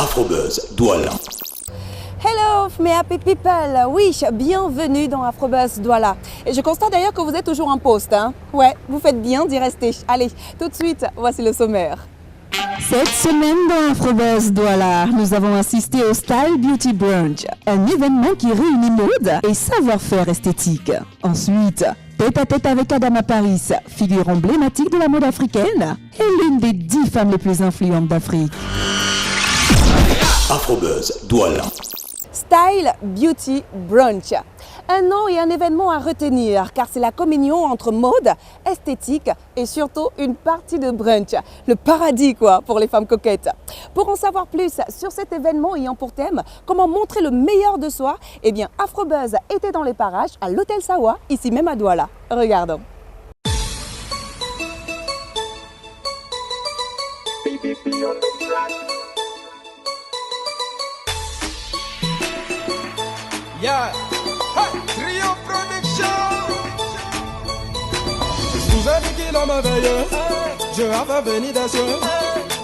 Afrobuzz Douala. Hello mes happy people, oui, bienvenue dans Afrobuzz Douala. Et je constate d'ailleurs que vous êtes toujours en poste, hein. Ouais, vous faites bien d'y rester. Allez, tout de suite, voici le sommaire. Cette semaine dans Afrobuzz Douala, nous avons assisté au Style Beauty Brunch, un événement qui réunit mode et savoir-faire esthétique. Ensuite, tête à tête avec Adama Paris, figure emblématique de la mode africaine et l'une des 10 femmes les plus influentes d'Afrique. Afrobuzz Douala. Style Beauty Brunch. Un nom et un événement à retenir car c'est la communion entre mode, esthétique et surtout une partie de brunch. Le paradis quoi pour les femmes coquettes. Pour en savoir plus sur cet événement ayant pour thème comment montrer le meilleur de soi, eh bien Afrobuzz était dans les parages à l'hôtel Sawa, ici même à Douala. Regardons. Yeah, hey, Rio Production. Vous avez dit l'homme merveilleux, je avais venu des cieux,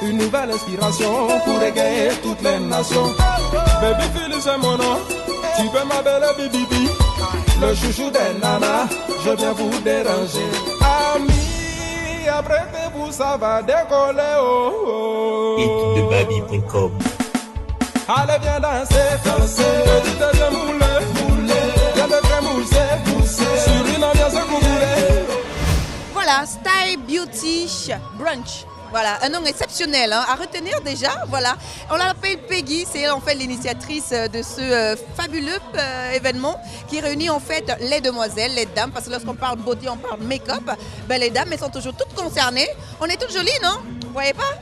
une nouvelle inspiration pour égayer toutes les nations. Baby Phil c'est mon nom, tu peux m'appeler Bibi, le chouchou des nanas, je viens vous déranger. Amis, apprêtez-vous, ça va décoller. Oh, Et de baby.com. Allez viens danser, danser, petit de mouler, viens de très mousser, sur une ambiance coulée. Voilà, Style Beauty Brunch. Voilà, un nom exceptionnel hein, à retenir déjà. Voilà, on l'appelle Peggy, c'est elle en fait l'initiatrice de ce fabuleux événement qui réunit en fait les demoiselles, les dames, parce que lorsqu'on parle beauty, on parle make-up. Ben, les dames, elles sont toujours toutes concernées. On est toutes jolies, non? Vous voyez pas?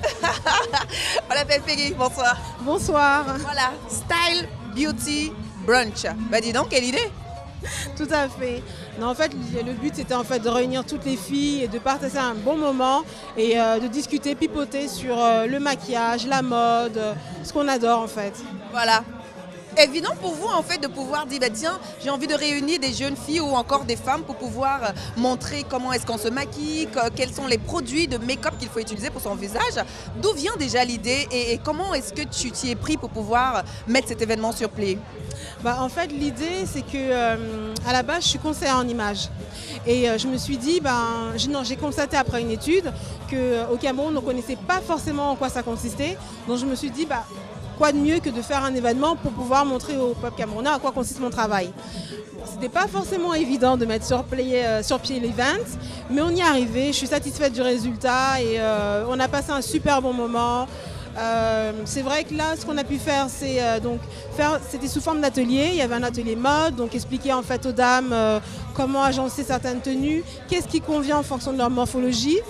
On l'appelle Peggy, bonsoir. Bonsoir. Voilà, Style Beauty Brunch. Ben dis donc, quelle idée! Tout à fait. Non, en fait, le but c'était en fait de réunir toutes les filles et de partager un bon moment et de discuter, pipoter sur le maquillage, la mode, ce qu'on adore en fait. Voilà. Évident pour vous en fait de pouvoir dire bah, tiens j'ai envie de réunir des jeunes filles ou encore des femmes pour pouvoir montrer comment est-ce qu'on se maquille, quels sont les produits de make-up qu'il faut utiliser pour son visage. D'où vient déjà l'idée et comment est-ce que tu t'y es pris pour pouvoir mettre cet événement sur pied? Bah, en fait l'idée c'est que à la base je suis conseillère en images et je me suis dit j'ai constaté après une étude qu'au Cameroun on ne connaissait pas forcément en quoi ça consistait, donc je me suis dit quoi de mieux que de faire un événement pour pouvoir montrer au peuple camerounais à quoi consiste mon travail. Bon, ce n'était pas forcément évident de mettre sur pied l'event, mais on y est arrivé, je suis satisfaite du résultat et on a passé un super bon moment. C'est vrai que là, ce qu'on a pu faire, c'était sous forme d'atelier. Il y avait un atelier mode, donc expliquer en fait aux dames comment agencer certaines tenues, qu'est-ce qui convient en fonction de leur morphologie.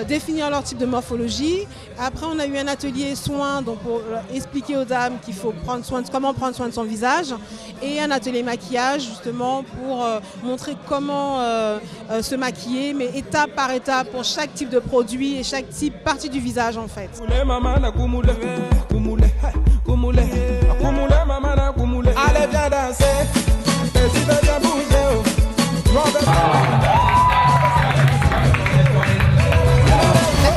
Définir leur type de morphologie. Après, on a eu un atelier soins donc pour expliquer aux dames qu'il faut comment prendre soin de son visage et un atelier maquillage justement pour montrer comment se maquiller, mais étape par étape pour chaque type de produit et chaque partie du visage en fait. Allez viens danser, viens bouger.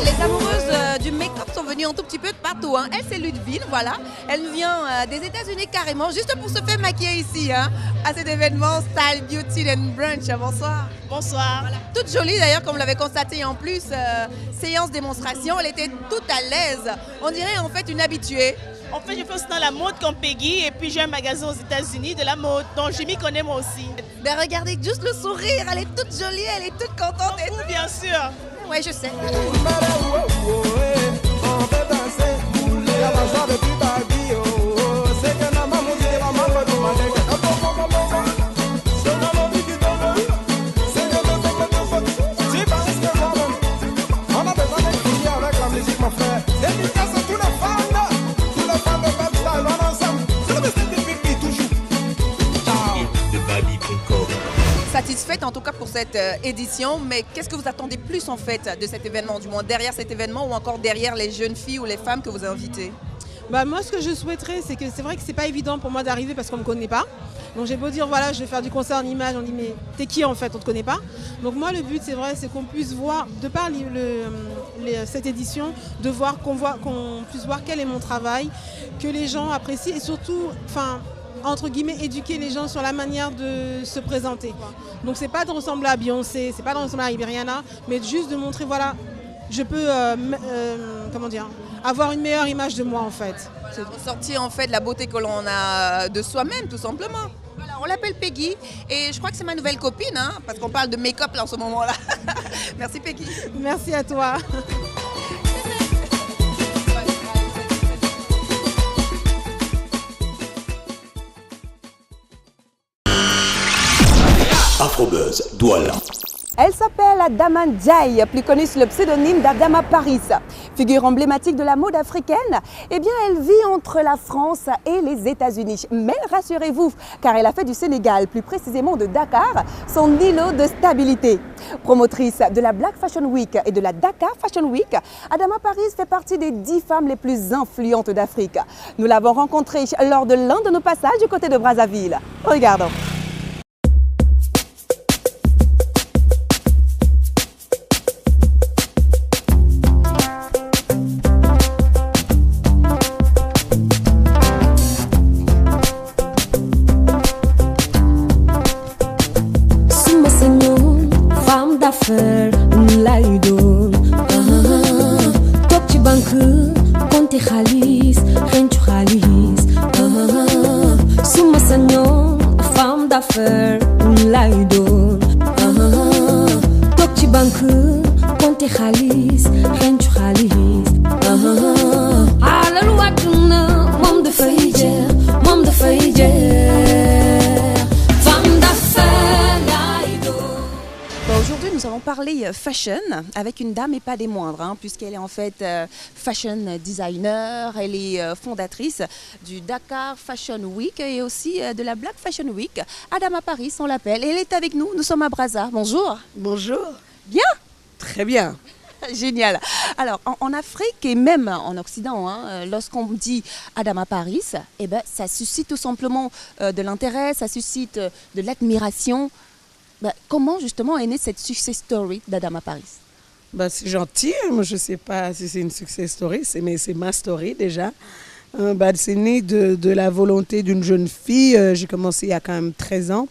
Les amoureuses du make-up sont venues un tout petit peu de partout. Hein. Elle, c'est Ludivine, voilà. Elle vient des États-Unis carrément, juste pour se faire maquiller ici, hein, à cet événement Style Beauty and Brunch. Bonsoir. Bonsoir. Voilà. Toute jolie d'ailleurs, comme vous l'avez constaté en plus. Séance démonstration, elle était toute à l'aise. On dirait en fait une habituée. En fait, je fais aussi dans la mode comme Peggy et puis j'ai un magasin aux États-Unis de la mode, donc je m'y connais moi aussi. Ben regardez juste le sourire, elle est toute jolie, elle est toute contente. Pour vous, bien sûr. Ouais, je sais. Satisfaite en tout cas pour cette édition, mais qu'est-ce que vous attendez plus en fait de cet événement, du moins derrière cet événement ou encore derrière les jeunes filles ou les femmes que vous invitez? Moi, ce que je souhaiterais, c'est que c'est vrai que c'est pas évident pour moi d'arriver parce qu'on me connaît pas. Donc j'ai beau dire voilà, je vais faire du concert en images, on dit mais t'es qui en fait, on te connaît pas. Donc moi le but c'est vrai, c'est qu'on puisse voir, de par cette édition, qu'on puisse voir quel est mon travail, que les gens apprécient et surtout, entre guillemets, éduquer les gens sur la manière de se présenter. Donc c'est pas de ressembler à Beyoncé, c'est pas de ressembler à Iberiana, mais juste de montrer voilà, je peux avoir une meilleure image de moi en fait. C'est de ressortir en fait la beauté que l'on a de soi-même tout simplement. Voilà, on l'appelle Peggy et je crois que c'est ma nouvelle copine, hein, parce qu'on parle de make-up là en ce moment-là. Merci Peggy. Merci à toi. Afrobuzz Douala. Elle s'appelle Adama Ndiaye, plus connue sous le pseudonyme d'Adama Paris. Figure emblématique de la mode africaine, eh bien elle vit entre la France et les États-Unis. Mais rassurez-vous, car elle a fait du Sénégal, plus précisément de Dakar, son îlot de stabilité. Promotrice de la Black Fashion Week et de la Dakar Fashion Week, Adama Paris fait partie des 10 femmes les plus influentes d'Afrique. Nous l'avons rencontrée lors de l'un de nos passages du côté de Brazzaville. Regardons. Aujourd'hui, nous allons parler fashion avec une dame et pas des moindres, hein, puisqu'elle est en fait fashion designer, elle est fondatrice du Dakar Fashion Week et aussi de la Black Fashion Week. Adama Paris, on l'appelle, et elle est avec nous, nous sommes à Brazza. Bonjour. Bonjour. Bien? Très bien. Génial. Alors, en Afrique et même en Occident, hein, lorsqu'on dit Adama Paris, eh ben, ça suscite tout simplement de l'intérêt, ça suscite de l'admiration. Comment justement est née cette success story d'Adama Paris? C'est gentil, moi je ne sais pas si c'est une success story, mais c'est ma story déjà. C'est né de la volonté d'une jeune fille, j'ai commencé il y a quand même 13 ans,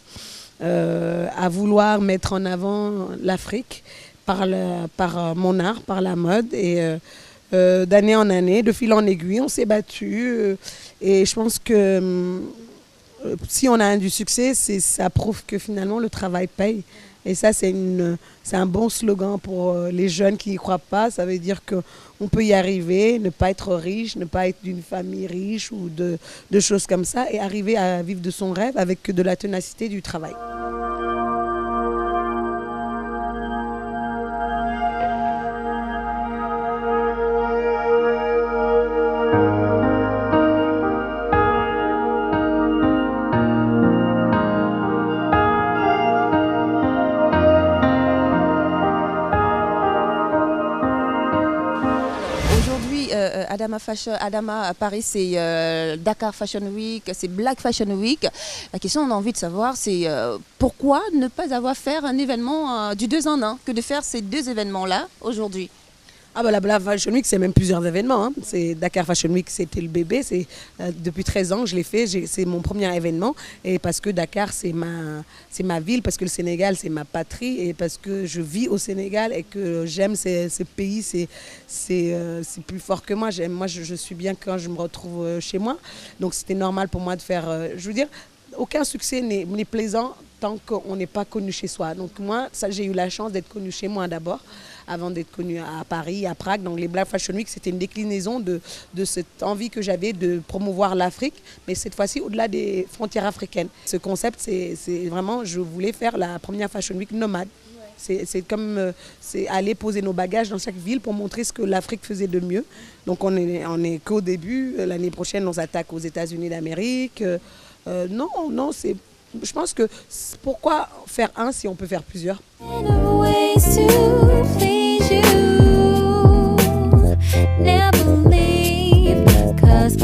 à vouloir mettre en avant l'Afrique par mon art, par la mode. Et d'année en année, de fil en aiguille, on s'est battu. Et je pense que si on a du succès, ça prouve que finalement le travail paye. Et ça, c'est un bon slogan pour les jeunes qui n'y croient pas. Ça veut dire qu'on peut y arriver, ne pas être riche, ne pas être d'une famille riche ou de choses comme ça, et arriver à vivre de son rêve avec de la ténacité du travail. Adama Paris, c'est Dakar Fashion Week, c'est Black Fashion Week. La question on a envie de savoir, c'est pourquoi ne pas avoir fait un événement du 2 en 1 que de faire ces deux événements-là aujourd'hui? La Black Fashion Week, c'est même plusieurs événements. Hein. C'est Dakar Fashion Week, c'était le bébé. Depuis 13 ans que je l'ai fait. C'est mon premier événement. Et parce que Dakar, c'est ma ville, parce que le Sénégal, c'est ma patrie. Et parce que je vis au Sénégal et que j'aime ce pays, c'est plus fort que moi. Moi, je suis bien quand je me retrouve chez moi. Donc, c'était normal pour moi de faire... je veux dire, aucun succès n'est plaisant tant qu'on n'est pas connu chez soi. Donc, moi, j'ai eu la chance d'être connue chez moi d'abord, avant d'être connue à Paris, à Prague. Donc les Black Fashion Week, c'était une déclinaison de cette envie que j'avais de promouvoir l'Afrique, mais cette fois-ci au-delà des frontières africaines. Ce concept, c'est vraiment, je voulais faire la première Fashion Week nomade. C'est comme aller poser nos bagages dans chaque ville pour montrer ce que l'Afrique faisait de mieux. Donc on est qu'au début. L'année prochaine, on s'attaque aux États-Unis d'Amérique. Non, c'est... Je pense que pourquoi faire un si on peut faire plusieurs? Never leave, 'cause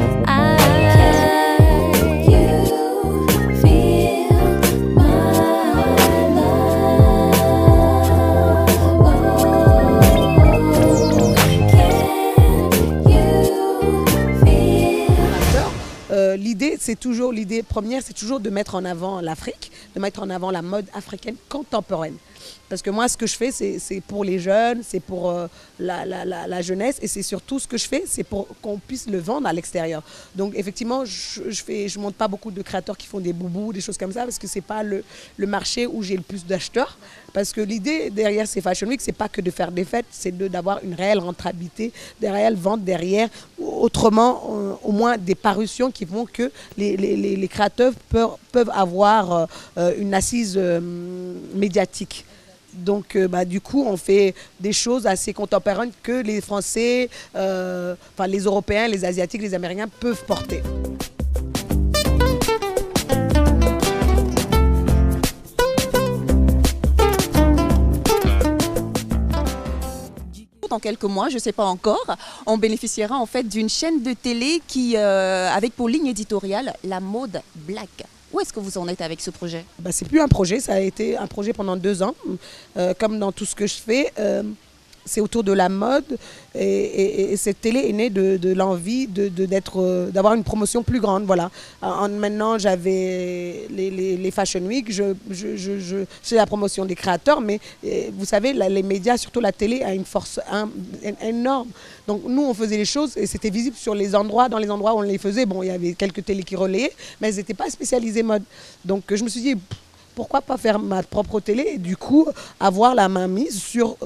c'est toujours l'idée première, c'est toujours de mettre en avant l'Afrique, de mettre en avant la mode africaine contemporaine. Parce que moi, ce que je fais, c'est pour les jeunes, c'est pour la jeunesse, et c'est surtout ce que je fais, c'est pour qu'on puisse le vendre à l'extérieur. Donc, effectivement, je monte pas beaucoup de créateurs qui font des boubous, des choses comme ça, parce que c'est pas le marché où j'ai le plus d'acheteurs. Parce que l'idée derrière ces Fashion Week, c'est pas que de faire des fêtes, c'est d'avoir une réelle rentabilité, des réelles ventes derrière. Autrement, au moins des parutions qui font que les créateurs peuvent avoir une assise médiatique. Donc, du coup, on fait des choses assez contemporaines que les Français, les Européens, les Asiatiques, les Américains peuvent porter. Dans quelques mois, je ne sais pas encore, on bénéficiera en fait d'une chaîne de télé qui, avec pour ligne éditoriale, la mode black. Où est-ce que vous en êtes avec ce projet? C'est plus un projet, ça a été un projet pendant 2 ans. Comme dans tout ce que je fais, c'est autour de la mode et cette télé est née de l'envie d'avoir une promotion plus grande. Voilà. Maintenant, j'avais les Fashion Week, c'est la promotion des créateurs, mais vous savez, les médias, surtout la télé, a une force énorme. Donc nous, on faisait les choses et c'était visible dans les endroits où on les faisait. Bon, il y avait quelques télés qui relayaient, mais elles n'étaient pas spécialisées mode. Donc je me suis dit, pourquoi pas faire ma propre télé et du coup avoir la main mise sur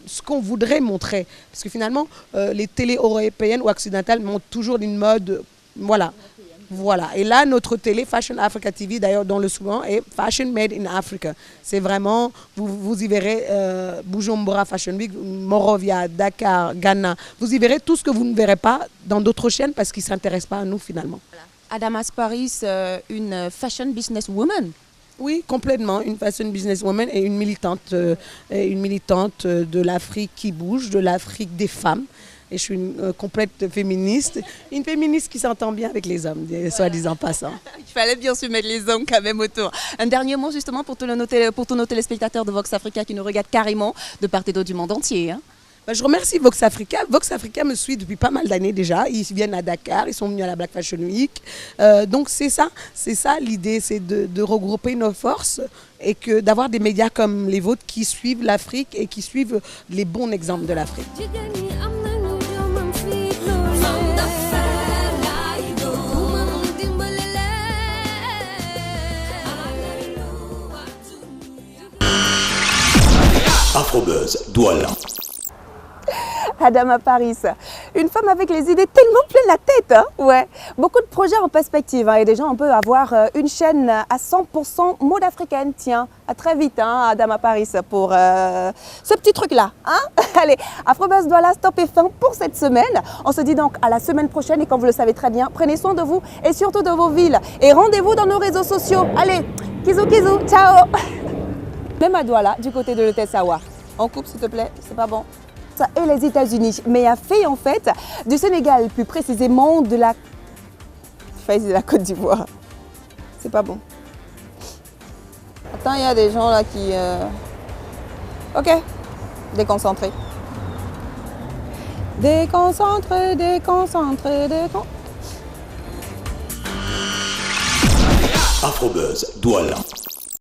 ce qu'on voudrait montrer. Parce que finalement, les télés européennes ou occidentales montrent toujours une mode, voilà. Et là, notre télé, Fashion Africa TV, d'ailleurs, dont le slogan est Fashion Made in Africa. C'est vraiment, vous y verrez Bujumbura Fashion Week, Monrovia, Dakar, Ghana. Vous y verrez tout ce que vous ne verrez pas dans d'autres chaînes parce qu'ils ne s'intéressent pas à nous finalement. Adama Paris, une fashion business woman. Oui, complètement. Une fashion businesswoman et une militante de l'Afrique qui bouge, de l'Afrique des femmes. Et je suis une complète féministe, une féministe qui s'entend bien avec les hommes, soi-disant passant. Il fallait bien sûr mettre les hommes quand même autour. Un dernier mot justement pour tous nos téléspectateurs de Vox Africa qui nous regardent carrément de part et d'autre du monde entier. Je remercie Vox Africa. Vox Africa me suit depuis pas mal d'années déjà. Ils viennent à Dakar, ils sont venus à la Black Fashion Week. Donc c'est ça l'idée, c'est de regrouper nos forces et d'avoir des médias comme les vôtres qui suivent l'Afrique et qui suivent les bons exemples de l'Afrique. Afrobuzz Douala. Adama Paris, une femme avec les idées tellement plein la tête, hein? Ouais. Beaucoup de projets en perspective, hein, et déjà on peut avoir une chaîne à 100% mode africaine. Tiens, à très vite, hein, Adama Paris, pour ce petit truc-là. Hein? Allez, Afrobuzz Douala, stop et fin pour cette semaine. On se dit donc à la semaine prochaine et comme vous le savez très bien, prenez soin de vous et surtout de vos villes. Et rendez-vous dans nos réseaux sociaux. Allez, kizou kizou, ciao. Même à Douala, du côté de l'hôtel Sawa. On coupe s'il te plaît, c'est pas bon. Et les États-Unis, mais a fait en fait du Sénégal, plus précisément de la Côte d'Ivoire. C'est pas bon. Attends, il y a des gens là qui... Ok, déconcentré. Déconcentré. Afrobuzz Douala.